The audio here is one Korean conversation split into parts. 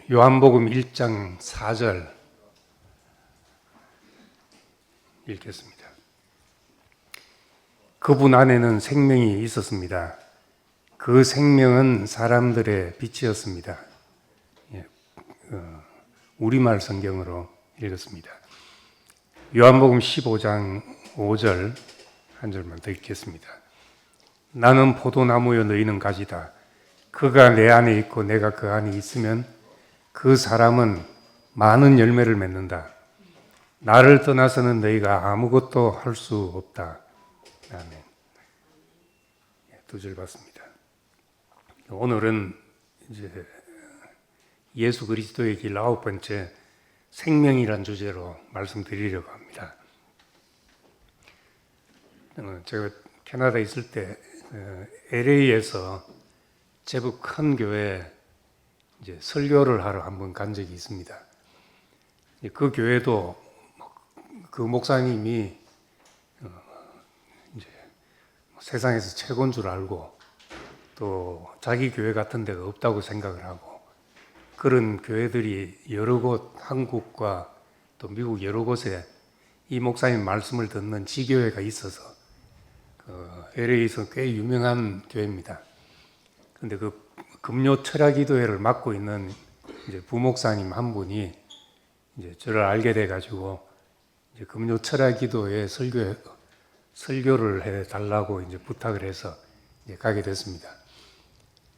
요한복음 1장 4절 읽겠습니다. 그분 안에는 생명이 있었습니다. 그 생명은 사람들의 빛이었습니다. 우리말 성경으로 읽었습니다. 요한복음 15장 5절 한 절만 더 읽겠습니다. 나는 포도나무요 너희는 가지다. 그가 내 안에 있고 내가 그 안에 있으면 그 사람은 많은 열매를 맺는다. 나를 떠나서는 너희가 아무것도 할 수 없다. 아멘. 두 절 봤습니다. 오늘은 이제 예수 그리스도의 길 9번째 생명이란 주제로 말씀드리려고 합니다. 제가 캐나다에 있을 때 LA에서 제법 큰 교회에 이제 설교를 하러 한번 간 적이 있습니다. 그 교회도 그 목사님이 이제 세상에서 최고인 줄 알고 또 자기 교회 같은 데가 없다고 생각을 하고 그런 교회들이 여러 곳 한국과 또 미국 여러 곳에 이 목사님 말씀을 듣는 지교회가 있어서 LA에서 꽤 유명한 교회입니다. 근데 그 금요 철야 기도회를 맡고 있는 이제 부목사님 한 분이 이제 저를 알게 돼 가지고 이제 금요 철야 기도회 설교를 해 달라고 이제 부탁을 해서 이제 가게 됐습니다.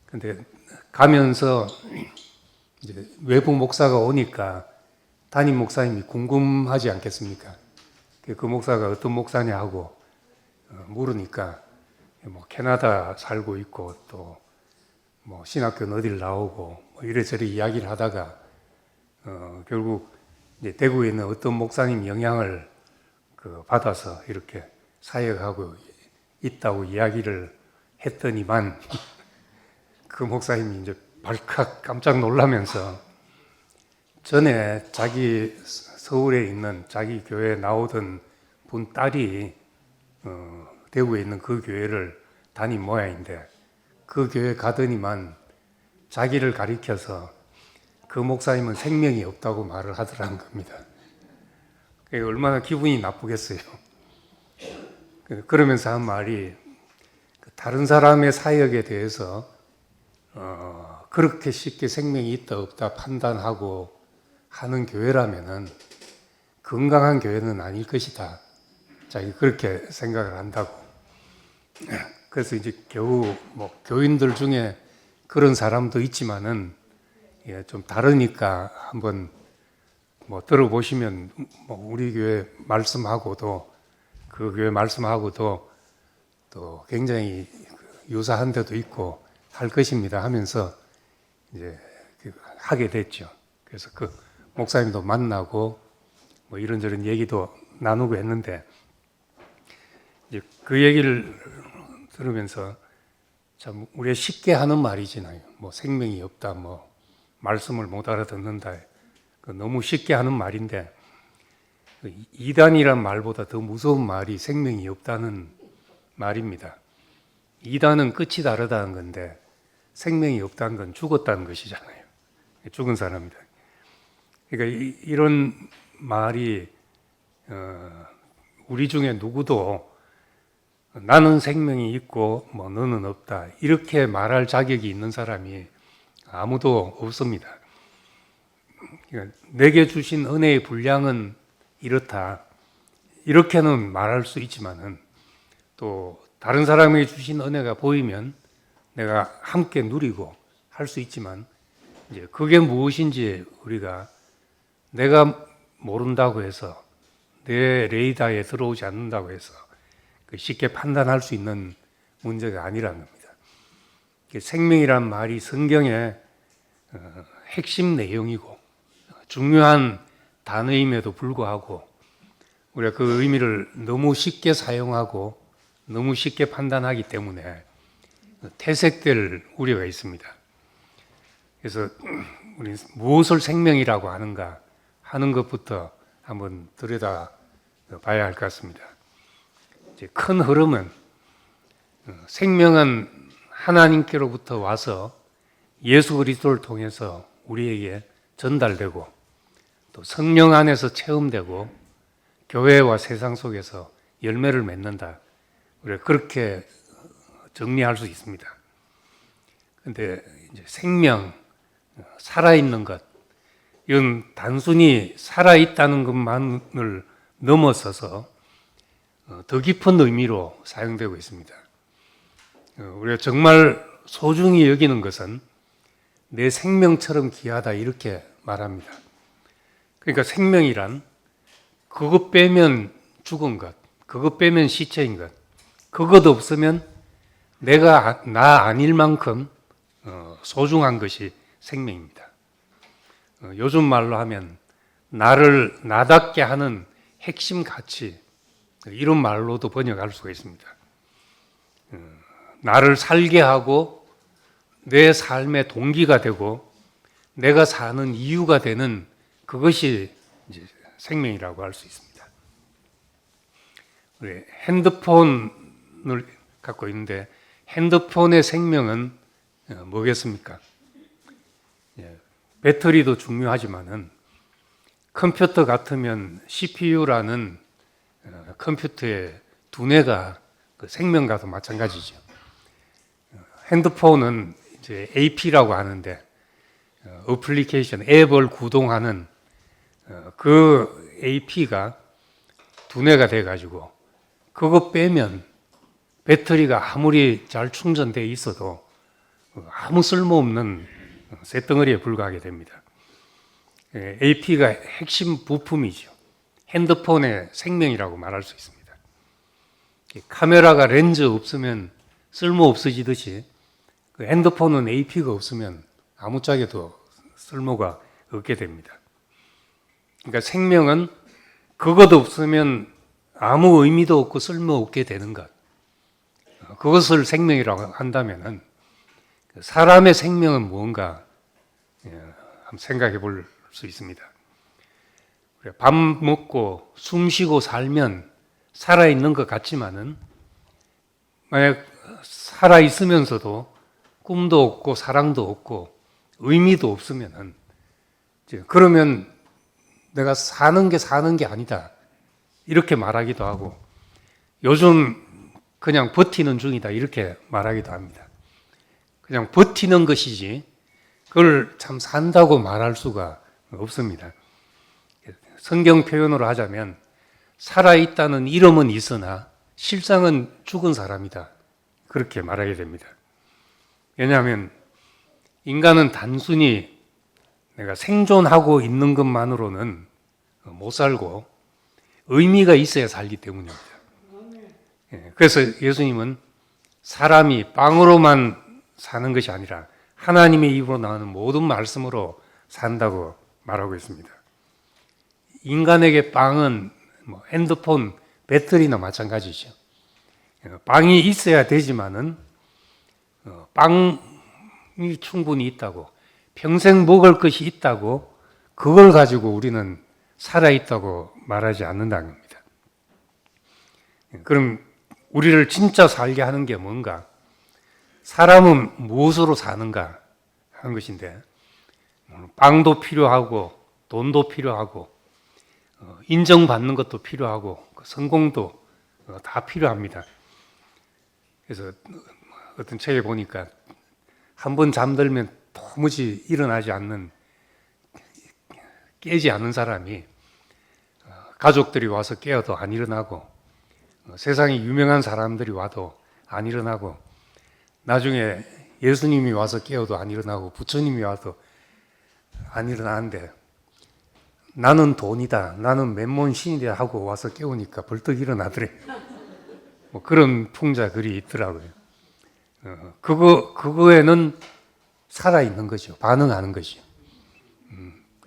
근데 가면서 이제 외부 목사가 오니까 담임 목사님이 궁금하지 않겠습니까? 그 목사가 어떤 목사냐 하고 물으니까 뭐 캐나다 살고 있고 또 뭐 신학교는 어딜 나오고 뭐 이래저래 이야기를 하다가 결국 이제 대구에 있는 어떤 목사님 영향을 받아서 이렇게 사역하고 있다고 이야기를 했더니만 그 목사님이 이제 발칵 깜짝 놀라면서 전에 자기 서울에 있는 자기 교회에 나오던 분 딸이 대구에 있는 그 교회를 다닌 모양인데 그 교회 가더니만 자기를 가리켜서 그 목사님은 생명이 없다고 말을 하더라는 겁니다. 얼마나 기분이 나쁘겠어요. 그러면서 한 말이 다른 사람의 사역에 대해서 그렇게 쉽게 생명이 있다 없다 판단하고 하는 교회라면은 건강한 교회는 아닐 것이다. 자기 그렇게 생각을 한다고. 그래서 이제 겨우 뭐 교인들 중에 그런 사람도 있지만은 좀 다르니까 한번 뭐 들어보시면 뭐 우리 교회 말씀하고도 그 교회 말씀하고도 또 굉장히 유사한 데도 있고 할 것입니다 하면서 이제 하게 됐죠. 그래서 그 목사님도 만나고 뭐 이런저런 얘기도 나누고 했는데 이제 그 얘기를 들으면서 참 우리가 쉽게 하는 말이잖아요. 뭐 생명이 없다, 뭐 말씀을 못 알아듣는다. 너무 쉽게 하는 말인데 이단이란 말보다 더 무서운 말이 생명이 없다는 말입니다. 이단은 끝이 다르다는 건데 생명이 없다는 건 죽었다는 것이잖아요. 죽은 사람이다. 그러니까 이런 말이 우리 중에 누구도 나는 생명이 있고 뭐 너는 없다 이렇게 말할 자격이 있는 사람이 아무도 없습니다. 그러니까 내게 주신 은혜의 분량은 이렇다 이렇게는 말할 수 있지만은 또 다른 사람에게 주신 은혜가 보이면 내가 함께 누리고 할 수 있지만 이제 그게 무엇인지 우리가 내가 모른다고 해서 내 레이더에 들어오지 않는다고 해서 쉽게 판단할 수 있는 문제가 아니라는 겁니다. 생명이란 말이 성경의 핵심 내용이고 중요한 단어임에도 불구하고 우리가 그 의미를 너무 쉽게 사용하고 너무 쉽게 판단하기 때문에 퇴색될 우려가 있습니다. 그래서 우리 무엇을 생명이라고 하는가 하는 것부터 한번 들여다 봐야 할 것 같습니다. 큰 흐름은 생명은 하나님께로부터 와서 예수 그리스도를 통해서 우리에게 전달되고 또 성령 안에서 체험되고 교회와 세상 속에서 열매를 맺는다. 우리가 그렇게 정리할 수 있습니다. 그런데 이제 생명, 살아있는 것, 이건 단순히 살아있다는 것만을 넘어서서 더 깊은 의미로 사용되고 있습니다. 우리가 정말 소중히 여기는 것은 내 생명처럼 귀하다 이렇게 말합니다. 그러니까 생명이란 그것 빼면 죽은 것, 그것 빼면 시체인 것, 그것 없으면 내가 나 아닐 만큼 소중한 것이 생명입니다. 요즘 말로 하면 나를 나답게 하는 핵심 가치, 이런 말로도 번역할 수가 있습니다. 나를 살게 하고 내 삶의 동기가 되고 내가 사는 이유가 되는 그것이 이제 생명이라고 할 수 있습니다. 우리 핸드폰을 갖고 있는데 핸드폰의 생명은 뭐겠습니까? 배터리도 중요하지만은 컴퓨터 같으면 CPU라는 컴퓨터의 두뇌가 그 생명과도 마찬가지죠. 핸드폰은 이제 AP라고 하는데 어플리케이션, 앱을 구동하는 그 AP가 두뇌가 돼가지고 그거 빼면 배터리가 아무리 잘 충전되어 있어도 아무 쓸모없는 쇳덩어리에 불과하게 됩니다. AP가 핵심 부품이죠. 핸드폰의 생명이라고 말할 수 있습니다. 카메라가 렌즈 없으면 쓸모 없어지듯이 그 핸드폰은 AP가 없으면 아무짝에도 쓸모가 없게 됩니다. 그러니까 생명은 그것 없으면 아무 의미도 없고 쓸모 없게 되는 것. 그것을 생명이라고 한다면은 사람의 생명은 무언가 한번 생각해 볼 수 있습니다. 밥 먹고 숨 쉬고 살면 살아있는 것 같지만은 만약 살아있으면서도 꿈도 없고 사랑도 없고 의미도 없으면은 그러면 내가 사는 게 아니다 이렇게 말하기도 하고 요즘 그냥 버티는 중이다 이렇게 말하기도 합니다. 그냥 버티는 것이지 그걸 참 산다고 말할 수가 없습니다. 성경 표현으로 하자면 살아있다는 이름은 있으나 실상은 죽은 사람이다 그렇게 말하게 됩니다. 왜냐하면 인간은 단순히 내가 생존하고 있는 것만으로는 못 살고 의미가 있어야 살기 때문입니다. 그래서 예수님은 사람이 빵으로만 사는 것이 아니라 하나님의 입으로 나오는 모든 말씀으로 산다고 말하고 있습니다. 인간에게 빵은 핸드폰, 배터리나 마찬가지죠. 빵이 있어야 되지만은 빵이 충분히 있다고 평생 먹을 것이 있다고 그걸 가지고 우리는 살아있다고 말하지 않는다는 겁니다. 그럼 우리를 진짜 살게 하는 게 뭔가? 사람은 무엇으로 사는가 하는 것인데 빵도 필요하고 돈도 필요하고 인정받는 것도 필요하고 성공도 다 필요합니다. 그래서 어떤 책에 보니까 한 번 잠들면 도무지 일어나지 않는 깨지 않는 사람이 가족들이 와서 깨어도 안 일어나고 세상에 유명한 사람들이 와도 안 일어나고 나중에 예수님이 와서 깨어도 안 일어나고 부처님이 와도 안 일어나는데 나는 돈이다, 나는 맨몸 신이다 하고 와서 깨우니까 벌떡 일어나더래. 그런 풍자 글이 있더라고요. 그거에는 살아있는 거죠. 반응하는 것이요.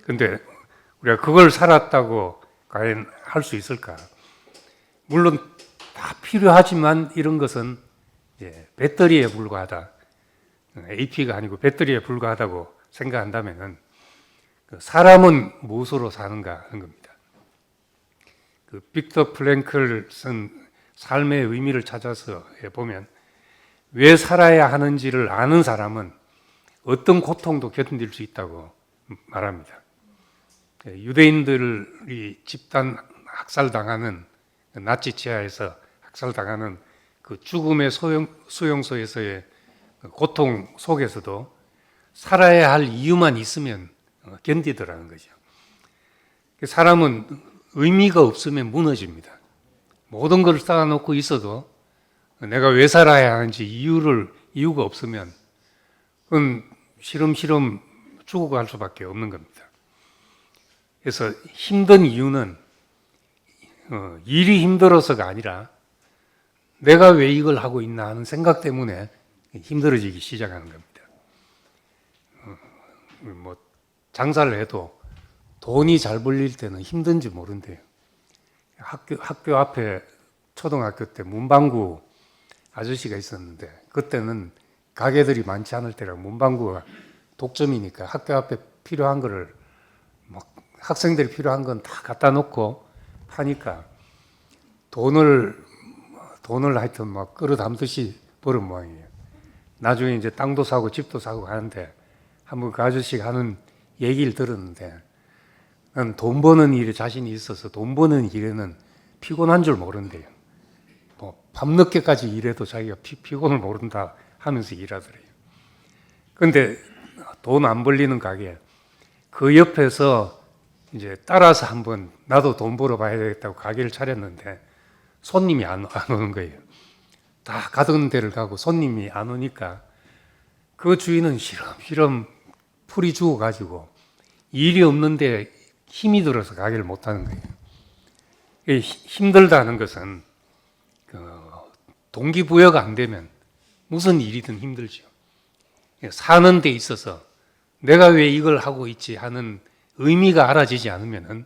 근데 우리가 그걸 살았다고 과연 할 수 있을까? 물론 다 필요하지만 이런 것은 배터리에 불과하다. AP가 아니고 배터리에 불과하다고 생각한다면은 사람은 무엇으로 사는가 하는 겁니다. 빅터 프랭클 쓴 삶의 의미를 찾아서 보면 왜 살아야 하는지를 아는 사람은 어떤 고통도 견딜 수 있다고 말합니다. 유대인들이 집단 학살당하는 나치 지하에서 학살당하는 그 죽음의 수용소에서의 고통 속에서도 살아야 할 이유만 있으면 견디더라는 거죠. 사람은 의미가 없으면 무너집니다. 모든 걸 쌓아놓고 있어도 내가 왜 살아야 하는지 이유가 없으면 그건 시름시름 죽어갈 수밖에 없는 겁니다. 그래서 힘든 이유는 일이 힘들어서가 아니라 내가 왜 이걸 하고 있나 하는 생각 때문에 힘들어지기 시작하는 겁니다. 뭐 장사를 해도 돈이 잘 벌릴 때는 힘든지 모른대요. 학교 앞에 초등학교 때 문방구 아저씨가 있었는데 그때는 가게들이 많지 않을 때라 문방구가 독점이니까 학교 앞에 필요한 거를 막 학생들이 필요한 건 다 갖다 놓고 파니까 돈을 하여튼 막 끌어담듯이 벌은 모양이에요. 나중에 이제 땅도 사고 집도 사고 하는데 한번 그 아저씨가 하는 얘기를 들었는데 난 돈 버는 일에 자신이 있어서 돈 버는 일에는 피곤한 줄 모른대요. 뭐 밤늦게까지 일해도 자기가 피곤을 모른다 하면서 일하더래요. 그런데 돈 안 벌리는 가게 그 옆에서 이제 따라서 한번 나도 돈 벌어 봐야 되겠다고 가게를 차렸는데 손님이 안 오는 거예요. 다 가던 데를 가고 손님이 안 오니까 그 주인은 시름시름 풀이 죽어가지고 일이 없는데 힘이 들어서 가게를 못하는 거예요. 힘들다는 것은 동기부여가 안 되면 무슨 일이든 힘들죠. 사는 데 있어서 내가 왜 이걸 하고 있지 하는 의미가 알아지지 않으면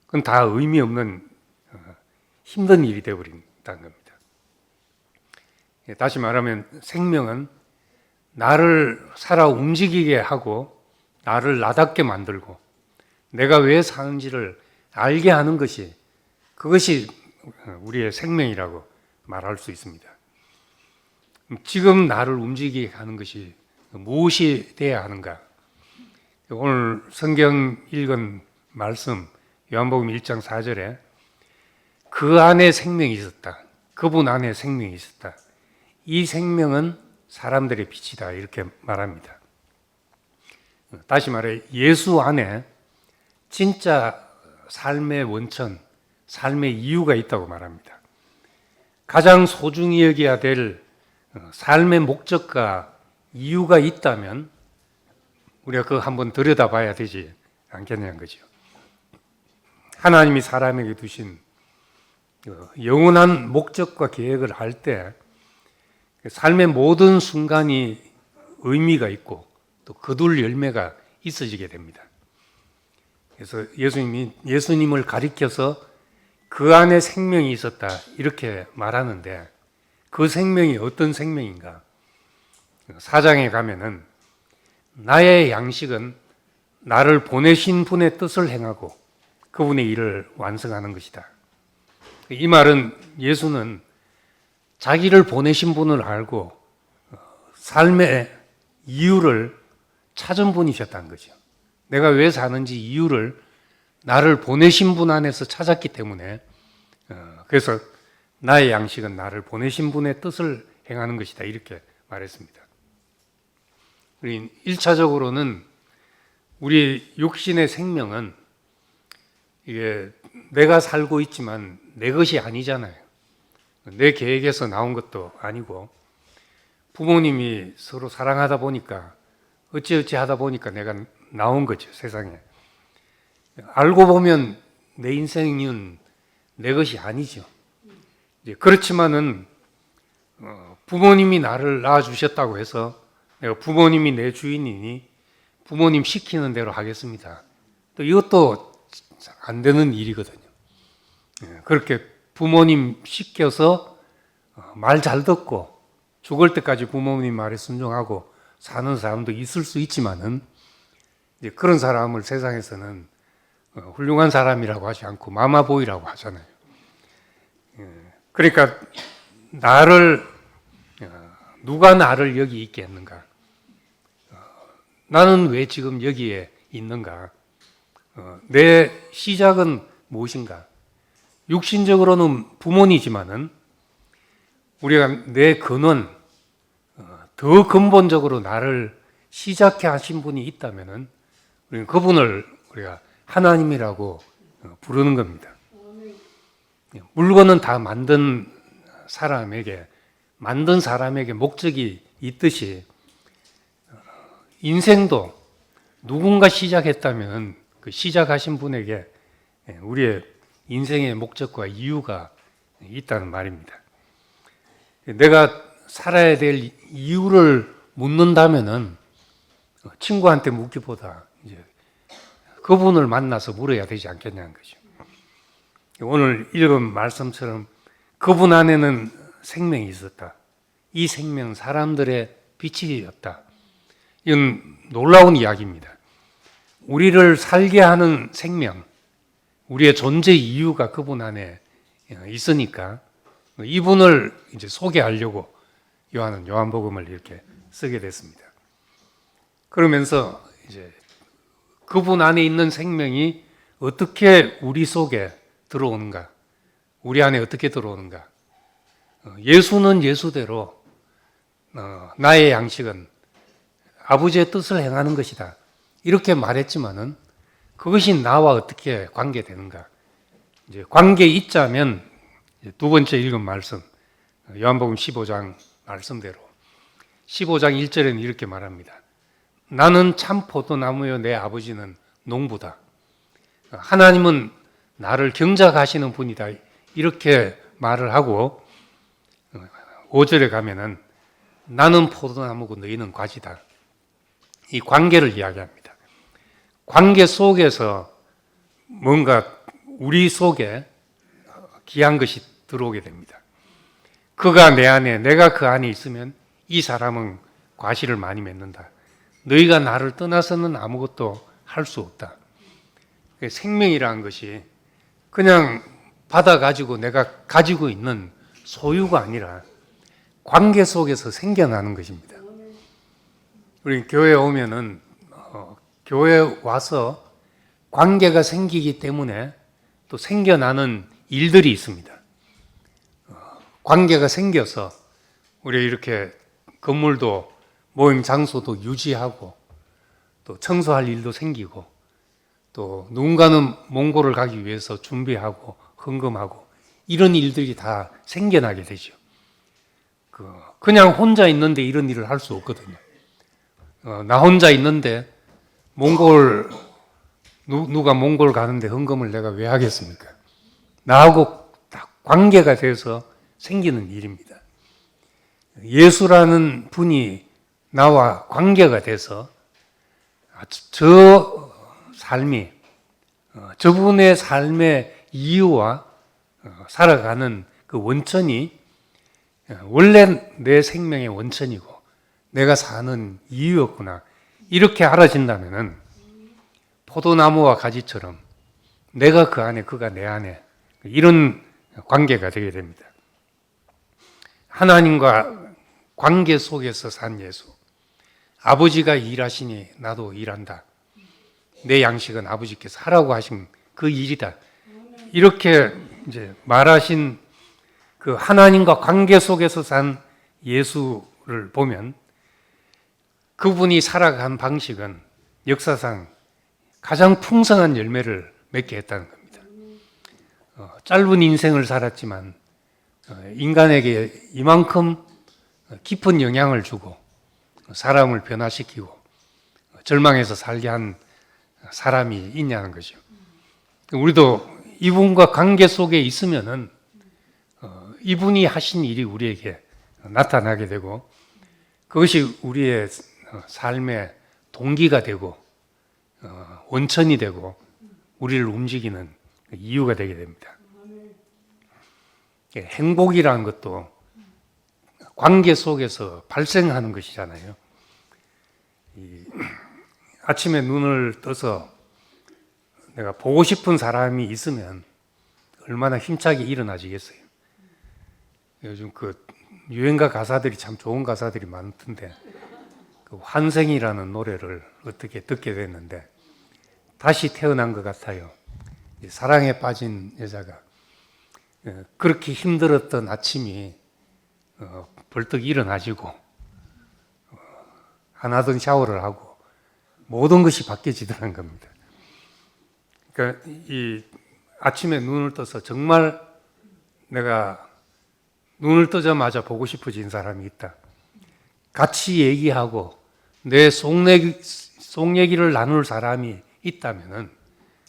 그건 다 의미 없는 힘든 일이 되어버린다는 겁니다. 다시 말하면 생명은 나를 살아 움직이게 하고 나를 나답게 만들고 내가 왜 사는지를 알게 하는 그것이 우리의 생명이라고 말할 수 있습니다. 지금 나를 움직이게 하는 것이 무엇이 돼야 하는가? 오늘 성경 읽은 말씀 요한복음 1장 4절에 그 안에 생명이 있었다. 그분 안에 생명이 있었다. 이 생명은 사람들의 빛이다. 이렇게 말합니다. 다시 말해 예수 안에 진짜 삶의 원천, 삶의 이유가 있다고 말합니다. 가장 소중히 여겨야 될 삶의 목적과 이유가 있다면 우리가 그거 한번 들여다봐야 되지 않겠냐는 거죠. 하나님이 사람에게 두신 영원한 목적과 계획을 할 때 삶의 모든 순간이 의미가 있고 또 거둘 열매가 있어지게 됩니다. 그래서 예수님을 가리켜서 그 안에 생명이 있었다 이렇게 말하는데 그 생명이 어떤 생명인가? 4장에 가면은 나의 양식은 나를 보내신 분의 뜻을 행하고 그분의 일을 완성하는 것이다. 이 말은 예수는 자기를 보내신 분을 알고 삶의 이유를 찾은 분이셨다는 거죠. 내가 왜 사는지 이유를 나를 보내신 분 안에서 찾았기 때문에 그래서 나의 양식은 나를 보내신 분의 뜻을 행하는 것이다 이렇게 말했습니다. 1차적으로는 우리 육신의 생명은 이게 내가 살고 있지만 내 것이 아니잖아요. 내 계획에서 나온 것도 아니고 부모님이 서로 사랑하다 보니까 어찌어찌 하다 보니까 내가 나온 거죠, 세상에. 알고 보면 내 인생은 내 것이 아니죠. 그렇지만은 부모님이 나를 낳아주셨다고 해서 내가 부모님이 내 주인이니 부모님 시키는 대로 하겠습니다. 또 이것도 안 되는 일이거든요. 그렇게 부모님 시켜서 말 잘 듣고 죽을 때까지 부모님 말에 순종하고 사는 사람도 있을 수 있지만은 이제 그런 사람을 세상에서는 훌륭한 사람이라고 하지 않고 마마보이라고 하잖아요. 그러니까 누가 나를 여기 있게 했는가? 나는 왜 지금 여기에 있는가? 내 시작은 무엇인가? 육신적으로는 부모니지만은 우리가 내 근원, 더 근본적으로 나를 시작해 하신 분이 있다면은 우리는 그분을 우리가 하나님이라고 부르는 겁니다. 물건은 다 만든 사람에게 목적이 있듯이 인생도 누군가 시작했다면 그 시작하신 분에게 우리의 인생의 목적과 이유가 있다는 말입니다. 내가 살아야 될 이유를 묻는다면은 친구한테 묻기보다 이제 그분을 만나서 물어야 되지 않겠냐는 거죠. 오늘 읽은 말씀처럼 그분 안에는 생명이 있었다. 이 생명은 사람들의 빛이었다. 이건 놀라운 이야기입니다. 우리를 살게 하는 생명, 우리의 존재 이유가 그분 안에 있으니까 이분을 이제 소개하려고 요한은 요한복음을 이렇게 쓰게 됐습니다. 그러면서 이제 그분 안에 있는 생명이 어떻게 우리 속에 들어오는가, 우리 안에 어떻게 들어오는가. 예수는 예수대로 나의 양식은 아버지의 뜻을 행하는 것이다. 이렇게 말했지만은 그것이 나와 어떻게 관계되는가? 이제 관계 있자면 두 번째 읽은 말씀 요한복음 15장 말씀대로 15장 1절에는 이렇게 말합니다. 나는 참 포도나무요 내 아버지는 농부다. 하나님은 나를 경작하시는 분이다. 이렇게 말을 하고 5절에 가면은 나는 포도나무고 너희는 가지다. 이 관계를 이야기합니다. 관계 속에서 뭔가 우리 속에 귀한 것이 들어오게 됩니다. 그가 내 안에, 내가 그 안에 있으면 이 사람은 과실을 많이 맺는다. 너희가 나를 떠나서는 아무것도 할 수 없다. 생명이라는 것이 그냥 받아가지고 내가 가지고 있는 소유가 아니라 관계 속에서 생겨나는 것입니다. 우리 교회에 오면은 교회에 와서 관계가 생기기 때문에 또 생겨나는 일들이 있습니다. 관계가 생겨서 우리 이렇게 건물도 모임 장소도 유지하고 또 청소할 일도 생기고 또 누군가는 몽골을 가기 위해서 준비하고 헌금하고 이런 일들이 다 생겨나게 되죠. 그냥 혼자 있는데 이런 일을 할 수 없거든요. 나 혼자 있는데 누가 몽골 가는데 헌금을 내가 왜 하겠습니까? 나하고 다 관계가 돼서 생기는 일입니다. 예수라는 분이 나와 관계가 돼서 저분의 삶의 이유와 살아가는 그 원천이 원래 내 생명의 원천이고 내가 사는 이유였구나. 이렇게 알아진다면은 포도나무와 가지처럼 내가 그 안에 그가 내 안에 이런 관계가 되게 됩니다. 하나님과 관계 속에서 산 예수. 아버지가 일하시니 나도 일한다. 내 양식은 아버지께서 하라고 하신 그 일이다. 이렇게 이제 말하신 그 하나님과 관계 속에서 산 예수를 보면 그분이 살아간 방식은 역사상 가장 풍성한 열매를 맺게 했다는 겁니다. 짧은 인생을 살았지만 인간에게 이만큼 깊은 영향을 주고 사람을 변화시키고 절망에서 살게 한 사람이 있냐는 거죠. 우리도 이분과 관계 속에 있으면은 이분이 하신 일이 우리에게 나타나게 되고 그것이 우리의 삶의 동기가 되고 원천이 되고 우리를 움직이는 이유가 되게 됩니다. 행복이라는 것도 관계 속에서 발생하는 것이잖아요. 아침에 눈을 떠서 내가 보고 싶은 사람이 있으면 얼마나 힘차게 일어나지겠어요. 요즘 그 유행가 가사들이 참 좋은 가사들이 많던데 그 환생이라는 노래를 어떻게 듣게 됐는데 다시 태어난 것 같아요. 사랑에 빠진 여자가 그렇게 힘들었던 아침이 벌떡 일어나지고 안 하던 샤워를 하고 모든 것이 바뀌어지더라는 겁니다. 그러니까 이 아침에 눈을 떠서 정말 내가 눈을 뜨자마자 보고 싶어진 사람이 있다. 같이 얘기하고 내 속 얘기를 나눌 사람이 있다면은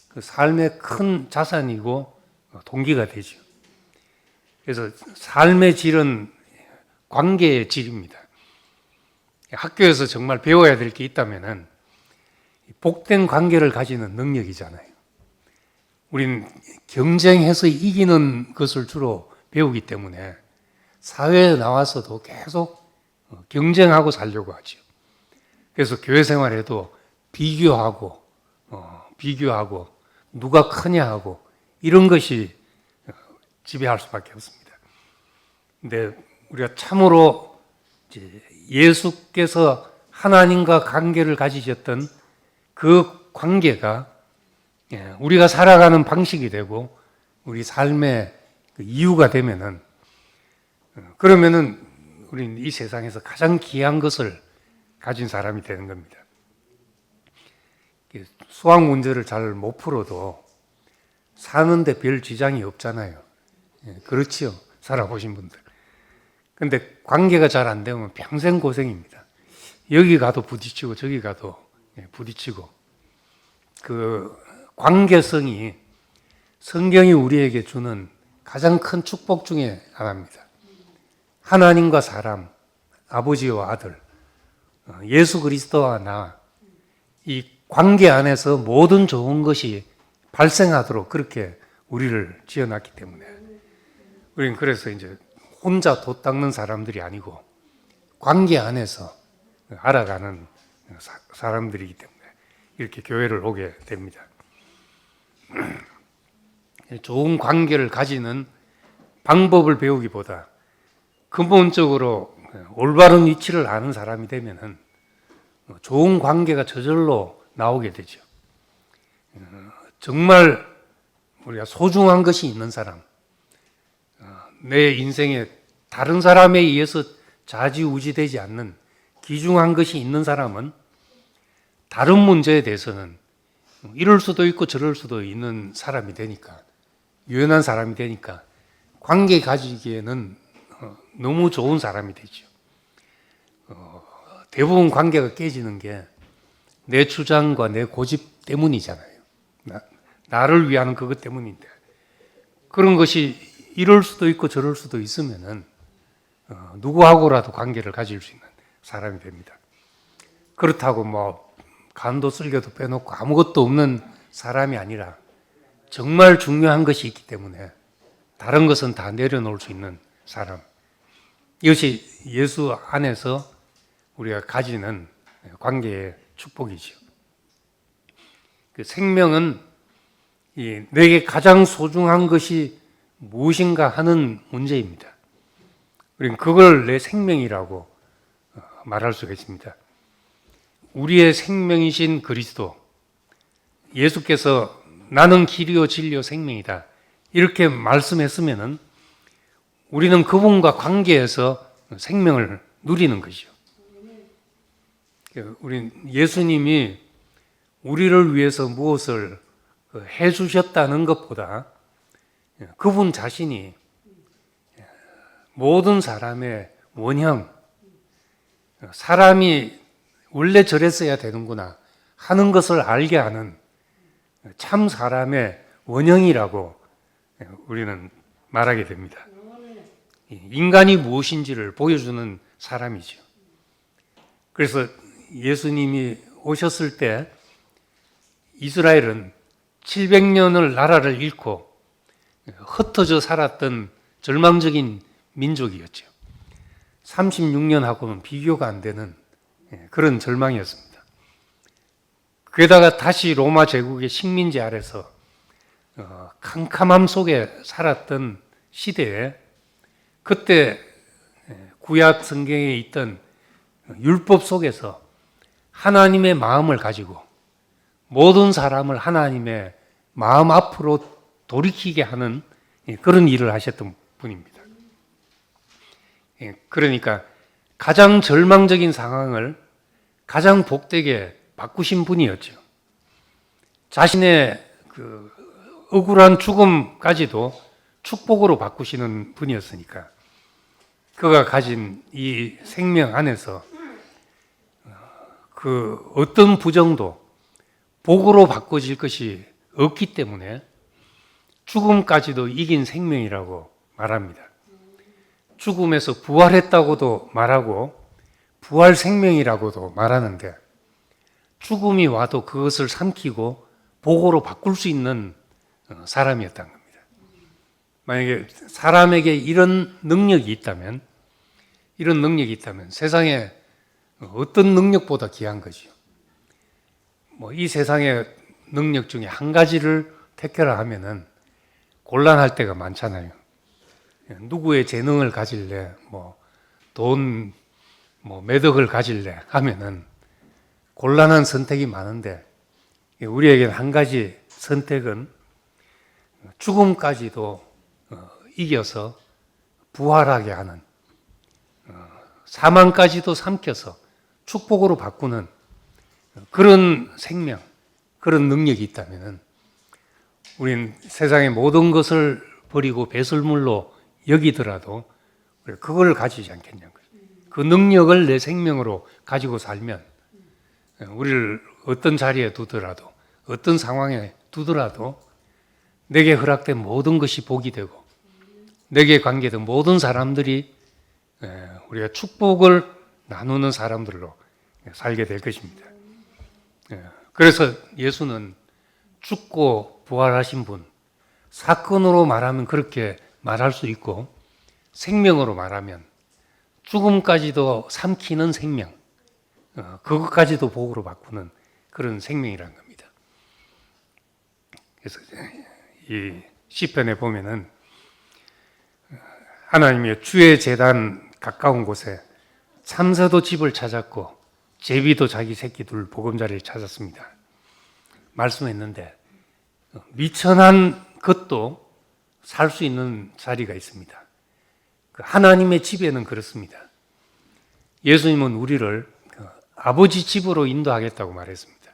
그 삶의 큰 자산이고 동기가 되죠. 그래서 삶의 질은 관계의 질입니다. 학교에서 정말 배워야 될 게 있다면은 복된 관계를 가지는 능력이잖아요. 우린 경쟁해서 이기는 것을 주로 배우기 때문에 사회에 나와서도 계속 경쟁하고 살려고 하죠. 그래서 교회 생활에도 비교하고 누가 크냐 하고 이런 것이 지배할 수밖에 없습니다. 근데 우리가 참으로 예수께서 하나님과 관계를 가지셨던 그 관계가 우리가 살아가는 방식이 되고 우리 삶의 이유가 되면은 그러면은 우리는 이 세상에서 가장 귀한 것을 가진 사람이 되는 겁니다. 수학 문제를 잘 못 풀어도 사는데 별 지장이 없잖아요. 그렇지요. 살아보신 분들. 근데 관계가 잘 안 되면 평생 고생입니다. 여기 가도 부딪히고 저기 가도 부딪히고 그 관계성이 성경이 우리에게 주는 가장 큰 축복 중에 하나입니다. 하나님과 사람, 아버지와 아들, 예수 그리스도와 나, 이 관계 안에서 모든 좋은 것이 발생하도록 그렇게 우리를 지어놨기 때문에 우리는 그래서 이제 혼자 돛 닦는 사람들이 아니고 관계 안에서 알아가는 사람들이기 때문에 이렇게 교회를 오게 됩니다. 좋은 관계를 가지는 방법을 배우기보다 근본적으로 올바른 위치를 아는 사람이 되면은 좋은 관계가 저절로 나오게 되죠. 정말 우리가 소중한 것이 있는 사람, 내 인생에 다른 사람에 의해서 좌지우지되지 않는 귀중한 것이 있는 사람은 다른 문제에 대해서는 이럴 수도 있고 저럴 수도 있는 사람이 되니까, 유연한 사람이 되니까 관계 가지기에는 너무 좋은 사람이 되죠. 대부분 관계가 깨지는 게 내 주장과 내 고집 때문이잖아요. 나를 위한 그것 때문인데 그런 것이 이럴 수도 있고 저럴 수도 있으면은 누구하고라도 관계를 가질 수 있는 사람이 됩니다. 그렇다고 뭐 간도 쓸개도 빼놓고 아무것도 없는 사람이 아니라 정말 중요한 것이 있기 때문에 다른 것은 다 내려놓을 수 있는 사람. 이것이 예수 안에서 우리가 가지는 관계의 축복이죠. 그 생명은 내게 가장 소중한 것이 무엇인가 하는 문제입니다. 우리는 그걸 내 생명이라고 말할 수가 있습니다. 우리의 생명이신 그리스도, 예수께서 나는 길이요 진리요 생명이다 이렇게 말씀했으면은 우리는 그분과 관계에서 생명을 누리는 것이죠. 우린 예수님이 우리를 위해서 무엇을 해주셨다는 것보다 그분 자신이 모든 사람의 원형, 사람이 원래 저랬어야 되는구나 하는 것을 알게 하는 참 사람의 원형이라고 우리는 말하게 됩니다. 인간이 무엇인지를 보여주는 사람이죠. 그래서 예수님이 오셨을 때 이스라엘은 700년을 나라를 잃고 흩어져 살았던 절망적인 민족이었죠. 36년하고는 비교가 안 되는 그런 절망이었습니다. 게다가 다시 로마 제국의 식민지 아래서 캄캄함 속에 살았던 시대에 그때 구약 성경에 있던 율법 속에서 하나님의 마음을 가지고 모든 사람을 하나님의 마음 앞으로 돌이키게 하는 그런 일을 하셨던 분입니다. 그러니까 가장 절망적인 상황을 가장 복되게 바꾸신 분이었죠. 자신의 그 억울한 죽음까지도 축복으로 바꾸시는 분이었으니까 그가 가진 이 생명 안에서 그 어떤 부정도 복으로 바꿔질 것이 없기 때문에 죽음까지도 이긴 생명이라고 말합니다. 죽음에서 부활했다고도 말하고 부활 생명이라고도 말하는데 죽음이 와도 그것을 삼키고 복으로 바꿀 수 있는 사람이었다는 겁니다. 만약에 사람에게 이런 능력이 있다면 세상에 어떤 능력보다 귀한 거죠. 이 세상의 능력 중에 한 가지를 택하라 하면은 곤란할 때가 많잖아요. 누구의 재능을 가질래, 돈, 매덕을 가질래 하면은 곤란한 선택이 많은데 우리에게는 한 가지 선택은 죽음까지도 이겨서 부활하게 하는, 사망까지도 삼켜서 축복으로 바꾸는 그런 생명, 그런 능력이 있다면은 우린 세상의 모든 것을 버리고 배설물로 여기더라도 그걸 가지지 않겠냐고요. 그 능력을 내 생명으로 가지고 살면 우리를 어떤 자리에 두더라도 어떤 상황에 두더라도 내게 허락된 모든 것이 복이 되고 내게 관계된 모든 사람들이 우리가 축복을 나누는 사람들로 살게 될 것입니다. 그래서 예수는 죽고 부활하신 분, 사건으로 말하면 그렇게 말할 수 있고 생명으로 말하면 죽음까지도 삼키는 생명, 그것까지도 복으로 바꾸는 그런 생명이라는 겁니다. 그래서 이 시편에 보면은 하나님의 주의 제단 가까운 곳에 참새도 집을 찾았고 제비도 자기 새끼 둘 보금자리를 찾았습니다. 말씀했는데 미천한 것도 살 수 있는 자리가 있습니다. 하나님의 집에는 그렇습니다. 예수님은 우리를 아버지 집으로 인도하겠다고 말했습니다.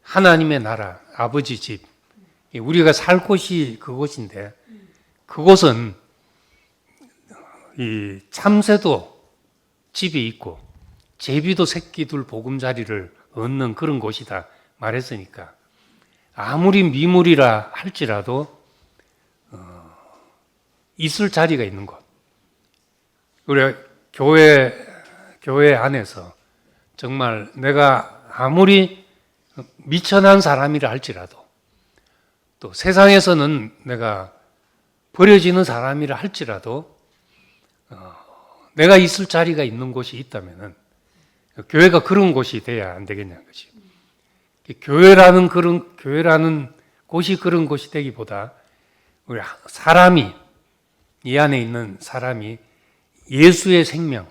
하나님의 나라, 아버지 집, 우리가 살 곳이 그곳인데 그곳은 이 참새도 집이 있고 제비도 새끼 둘 보금자리를 얻는 그런 곳이다 말했으니까 아무리 미물이라 할지라도 있을 자리가 있는 곳. 우리가 교회 안에서 정말 내가 아무리 미천한 사람이라 할지라도 또 세상에서는 내가 버려지는 사람이라 할지라도 내가 있을 자리가 있는 곳이 있다면은 교회가 그런 곳이 돼야 안 되겠냐는 거지. 교회라는 곳이 그런 곳이 되기보다 우리 사람이 이 안에 있는 사람이 예수의 생명,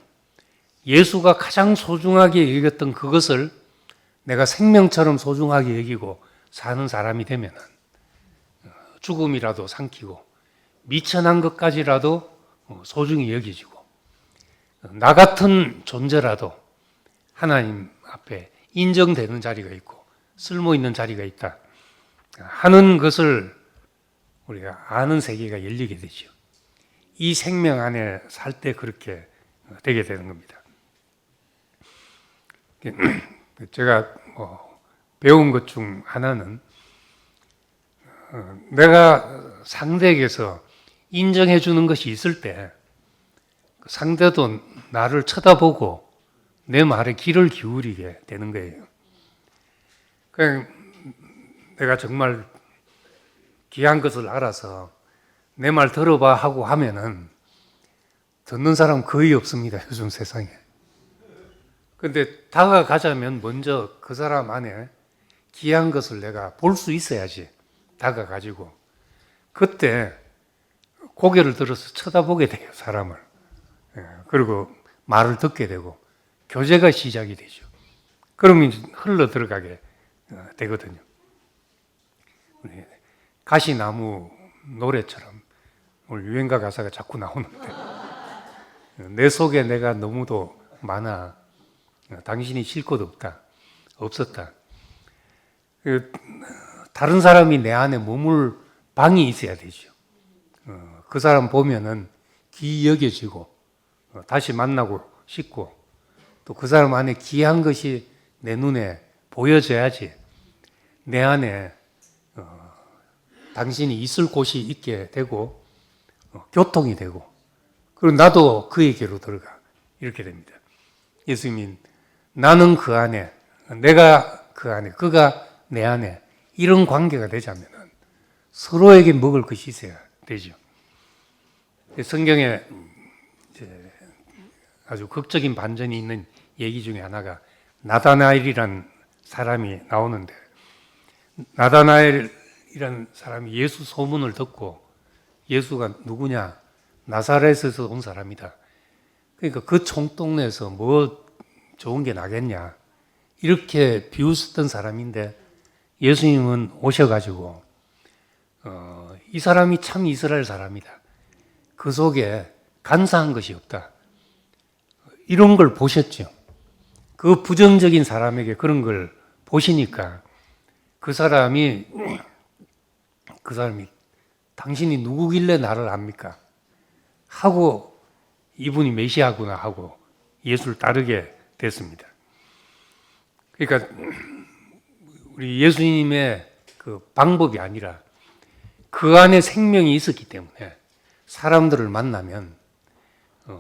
예수가 가장 소중하게 여겼던 그것을 내가 생명처럼 소중하게 여기고 사는 사람이 되면 죽음이라도 삼키고 미천한 것까지라도 소중히 여기지고 나 같은 존재라도 하나님 앞에 인정되는 자리가 있고 쓸모 있는 자리가 있다 하는 것을 우리가 아는 세계가 열리게 되죠. 이 생명 안에 살 때 그렇게 되게 되는 겁니다. 제가 배운 것 중 하나는 내가 상대에게서 인정해 주는 것이 있을 때 상대도 나를 쳐다보고 내 말에 귀를 기울이게 되는 거예요. 그냥 내가 정말 귀한 것을 알아서 내 말 들어봐 하고 하면은 듣는 사람 거의 없습니다. 요즘 세상에. 근데 다가가자면 먼저 그 사람 안에 귀한 것을 내가 볼 수 있어야지 다가가지고 그때 고개를 들어서 쳐다보게 돼요. 사람을. 그리고 말을 듣게 되고 교제가 시작이 되죠. 그러면 흘러 들어가게 되거든요. 가시나무 노래처럼 오늘 유행가 가사가 자꾸 나오는데 내 속에 내가 너무도 많아. 당신이 쉴 곳 없었다. 다른 사람이 내 안에 머물 방이 있어야 되죠. 그 사람 보면은 귀히 여겨지고 다시 만나고 싶고 또 그 사람 안에 귀한 것이 내 눈에 보여져야지 내 안에 당신이 있을 곳이 있게 되고 교통이 되고 그리고 나도 그에게로 들어가 이렇게 됩니다. 예수님이 나는 그 안에 내가 그 안에 그가 내 안에 이런 관계가 되자면 서로에게 먹을 것이 있어야 되죠. 성경에 아주 극적인 반전이 있는 얘기 중에 하나가 나다나엘이란 사람이 나오는데 나다나엘이란 사람이 예수 소문을 듣고 예수가 누구냐? 나사렛에서 온 사람이다. 그러니까 그 총동네에서 뭐 좋은 게 나겠냐? 이렇게 비웃었던 사람인데 예수님은 오셔가지고 이 사람이 참 이스라엘 사람이다. 그 속에 간사한 것이 없다. 이런 걸 보셨죠. 그 부정적인 사람에게 그런 걸 보시니까 그 사람이 당신이 누구길래 나를 압니까? 하고 이분이 메시아구나 하고 예수를 따르게 됐습니다. 그러니까 우리 예수님의 그 방법이 아니라 그 안에 생명이 있었기 때문에 사람들을 만나면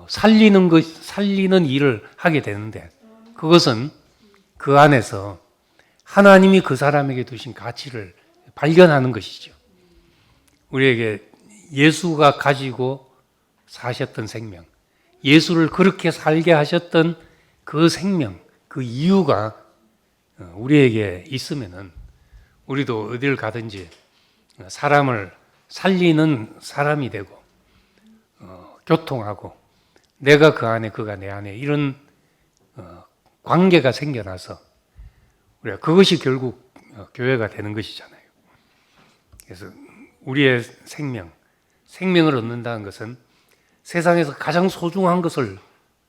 살리는 일을 하게 되는데 그것은 그 안에서 하나님이 그 사람에게 두신 가치를 발견하는 것이죠. 우리에게 예수가 가지고 사셨던 생명, 예수를 그렇게 살게 하셨던 그 생명, 그 이유가 우리에게 있으면은 우리도 어딜 가든지 사람을 살리는 사람이 되고 교통하고 내가 그 안에 그가 내 안에 이런 관계가 생겨나서 우리가 그것이 결국 교회가 되는 것이잖아요. 그래서 우리의 생명을 얻는다는 것은 세상에서 가장 소중한 것을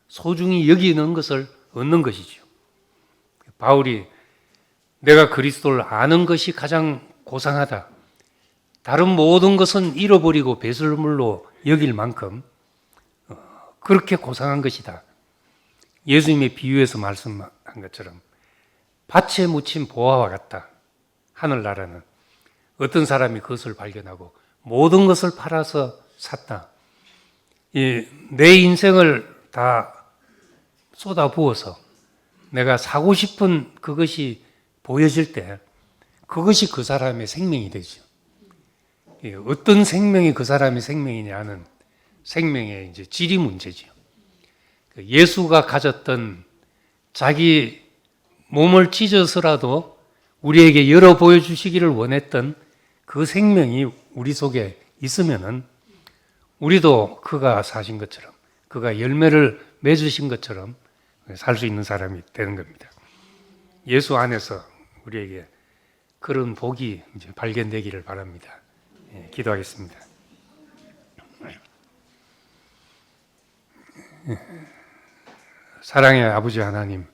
소중히 여기는 것을 얻는 것이죠. 바울이 내가 그리스도를 아는 것이 가장 고상하다. 다른 모든 것은 잃어버리고 배설물로 여길 만큼 그렇게 고상한 것이다. 예수님의 비유에서 말씀한 것처럼 밭에 묻힌 보화와 같다. 하늘나라는 어떤 사람이 그것을 발견하고 모든 것을 팔아서 샀다. 내 인생을 다 쏟아부어서 내가 사고 싶은 그것이 보여질 때 그것이 그 사람의 생명이 되죠. 어떤 생명이 그 사람의 생명이냐는 생명의 이제 질이 문제죠. 예수가 가졌던 자기 몸을 찢어서라도 우리에게 열어 보여주시기를 원했던 그 생명이 우리 속에 있으면은 우리도 그가 사신 것처럼 그가 열매를 맺으신 것처럼 살 수 있는 사람이 되는 겁니다. 예수 안에서 우리에게 그런 복이 이제 발견되기를 바랍니다. 기도하겠습니다. 사랑의 아버지 하나님,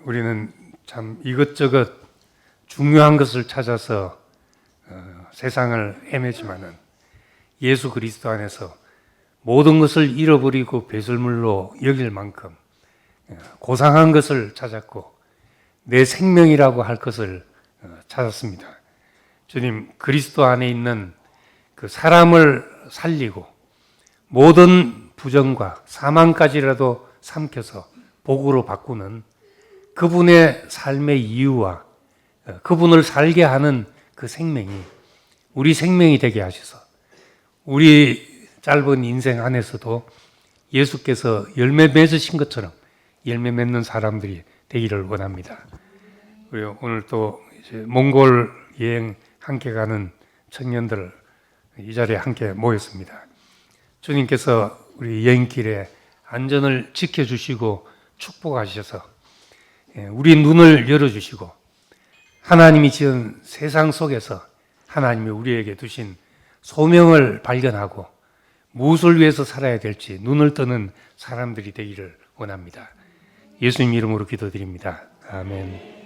우리는 참 이것저것 중요한 것을 찾아서 세상을 헤매지만은 예수 그리스도 안에서 모든 것을 잃어버리고 배설물로 여길 만큼 고상한 것을 찾았고 내 생명이라고 할 것을 찾았습니다. 주님, 그리스도 안에 있는 그 사람을 살리고 모든 부정과 사망까지라도 삼켜서 복으로 바꾸는 그분의 삶의 이유와 그분을 살게 하는 그 생명이 우리 생명이 되게 하셔서 우리 짧은 인생 안에서도 예수께서 열매 맺으신 것처럼 열매 맺는 사람들이 되기를 원합니다. 우리 오늘 또 이제 몽골 여행 함께 가는 청년들 이 자리에 함께 모였습니다. 주님께서 우리 여행길에 안전을 지켜주시고 축복하셔서 우리 눈을 열어주시고 하나님이 지은 세상 속에서 하나님이 우리에게 두신 소명을 발견하고 무엇을 위해서 살아야 될지 눈을 뜨는 사람들이 되기를 원합니다. 예수님 이름으로 기도드립니다. 아멘.